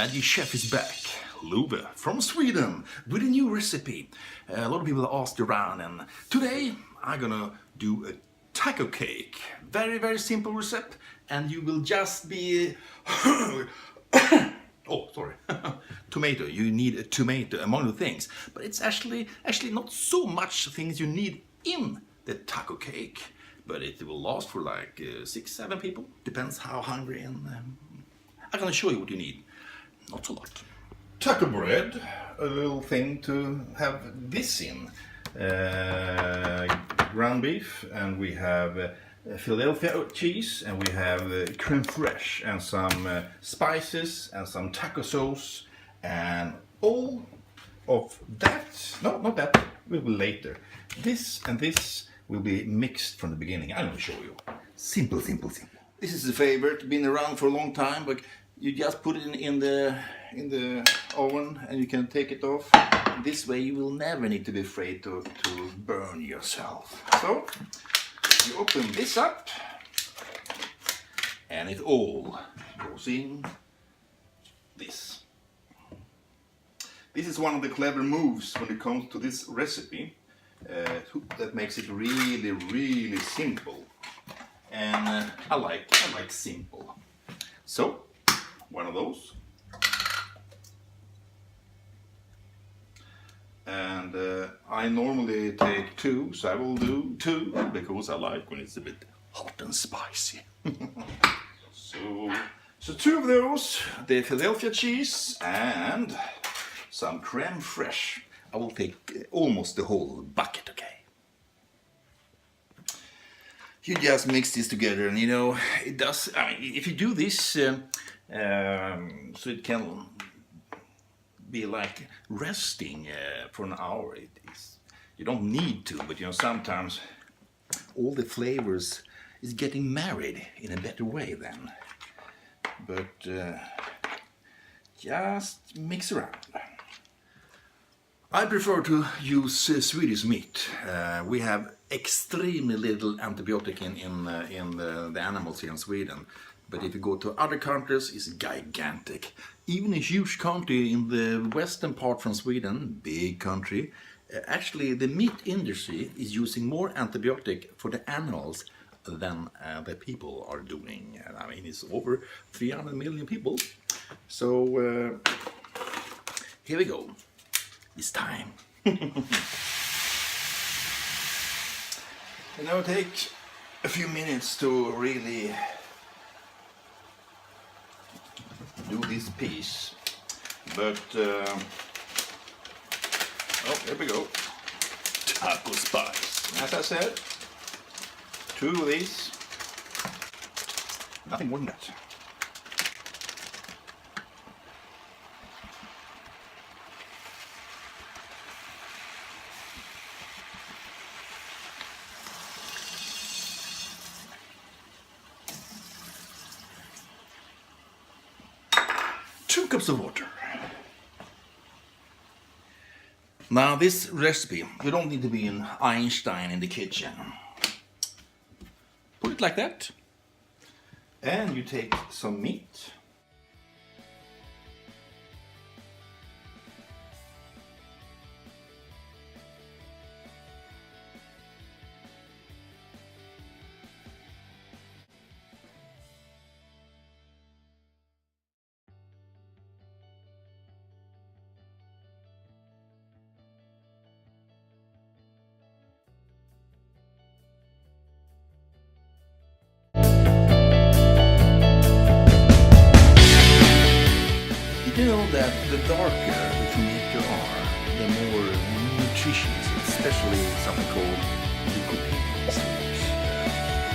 Magic Chef is back, Lube from Sweden, with a new recipe. A lot of people asked around, and today I'm gonna do a taco cake. Very, very simple recipe, and you will just be... oh, sorry. Tomato. You need a tomato among the things, but it's actually not so much things you need in the taco cake, but it will last for like 6-7 people. Depends how hungry, and I'm gonna show you what you need. Not a lot. Taco bread, a little thing to have this in. Ground beef, and we have Philadelphia cheese, and we have creme fraiche, and some spices, and some taco sauce, and all of that, no, not that, will be later. This and this will be mixed from the beginning. I'm going to show you. Simple, simple, simple. This is a favorite, been around for a long time, but you just put it in the oven and you can take it off. This way you will never need to be afraid to burn yourself. So you open this up and it all goes in this. This is one of the clever moves when it comes to this recipe that makes it really, really simple. And I like simple. So one of those. And I normally take 2, so I will do 2 because I like when it's a bit hot and spicy. So 2 of those, the Philadelphia cheese and some creme fraiche. I will take almost the whole bucket, okay? You just mix this together, and you know, it does, I mean, if you do this so it can be like resting for an hour, you don't need to, but you know, sometimes all the flavors is getting married in a better way then. But just mix around. I prefer to use Swedish meat. We have extremely little antibiotic in the animals here in Sweden. But if you go to other countries, it's gigantic. Even a huge country in the western part from Sweden, big country, actually the meat industry is using more antibiotic for the animals than the people are doing. I mean, it's over 300 million people. So here we go. It's time. And now it take a few minutes to really do this piece, but oh, here we go. Taco spice. As I said, 2 of these. Nothing more than that. Cups of water. Now this recipe, you don't need to be an Einstein in the kitchen. Put it like that, and you take some meat. You know that the darker the tomato are, the more nutritious, especially something called lycopene sweets.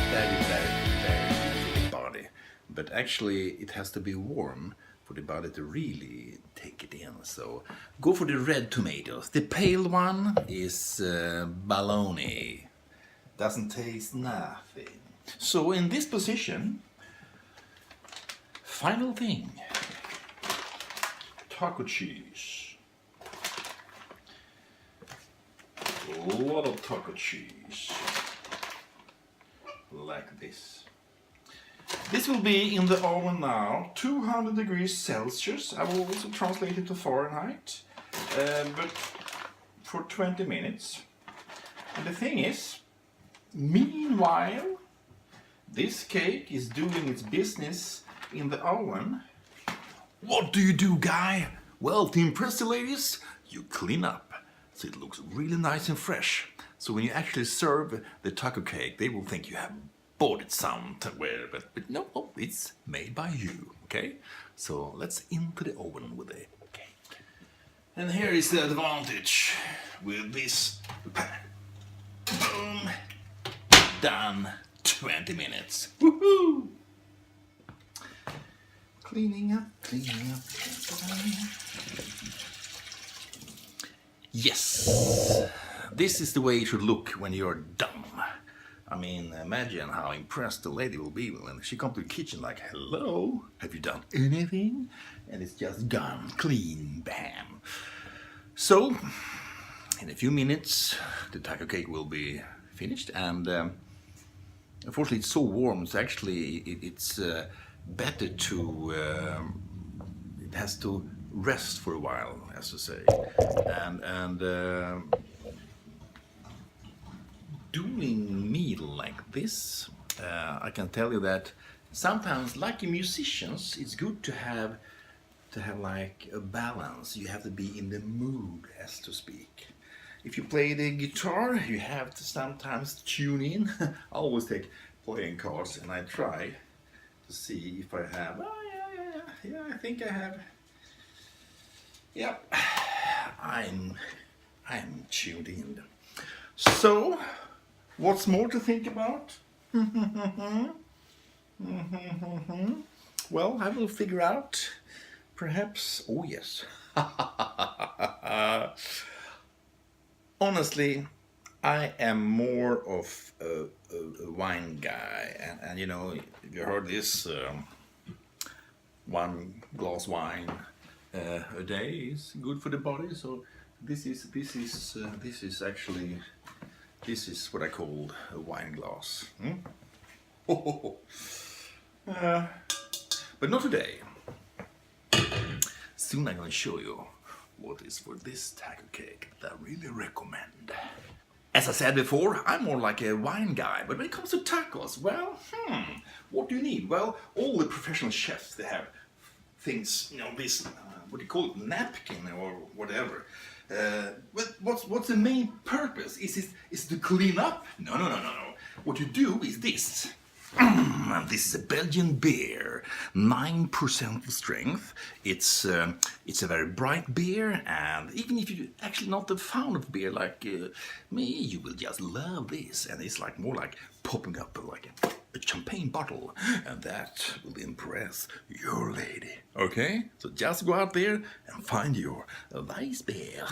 Very, very, very good for the body. But actually it has to be warm for the body to really take it in. So go for the red tomatoes. The pale one is baloney. Doesn't taste nothing. So in this position, final thing. Taco cheese. A lot of taco cheese. Like this. This will be in the oven now, 200 degrees Celsius. I will also translate it to Fahrenheit, but for 20 minutes. And the thing is, meanwhile, this cake is doing its business in the oven. What do you do, Guy? Well, to impress the ladies, you clean up so it looks really nice and fresh. So when you actually serve the taco cake, they will think you have bought it somewhere, but no, it's made by you, okay? So let's into the oven with the cake. And here is the advantage with this pan. Boom, done, 20 minutes. Woohoo! Cleaning up. Yes, this is the way it should look when you're done. I mean, imagine how impressed the lady will be when she comes to the kitchen like, hello, have you done anything? And it's just gone, clean, bam. So, in a few minutes, the taco cake will be finished, and unfortunately it's so warm, it's actually, it's better to, it has to rest for a while, as to say. And doing meal like this, I can tell you that sometimes, like musicians, it's good to have like a balance. You have to be in the mood, as to speak. If you play the guitar, you have to sometimes tune in. I always take playing cards and I try to see if I have. Oh yeah, I think I have. Yep, I'm tuned in. So, what's more to think about? Well, I will figure out. Perhaps. Oh yes. Honestly, I am more of a wine guy, and you know, you heard this 1 glass wine a day is good for the body. So this is actually what I call a wine glass. But not today. Soon I'm going to show you what is for this taco cake that I really recommend. As I said before, I'm more like a wine guy, but when it comes to tacos, well, what do you need? Well, all the professional chefs, they have things, you know, this, what do you call it, napkin or whatever. What's the main purpose? Is to clean up? No. What you do is this. This is a Belgian beer, 9% strength. It's a very bright beer, and even if you're actually not a fan of beer like me, you will just love this. And it's like more like popping up like a champagne bottle, and that will impress your lady. Okay, so just go out there and find your nice beer.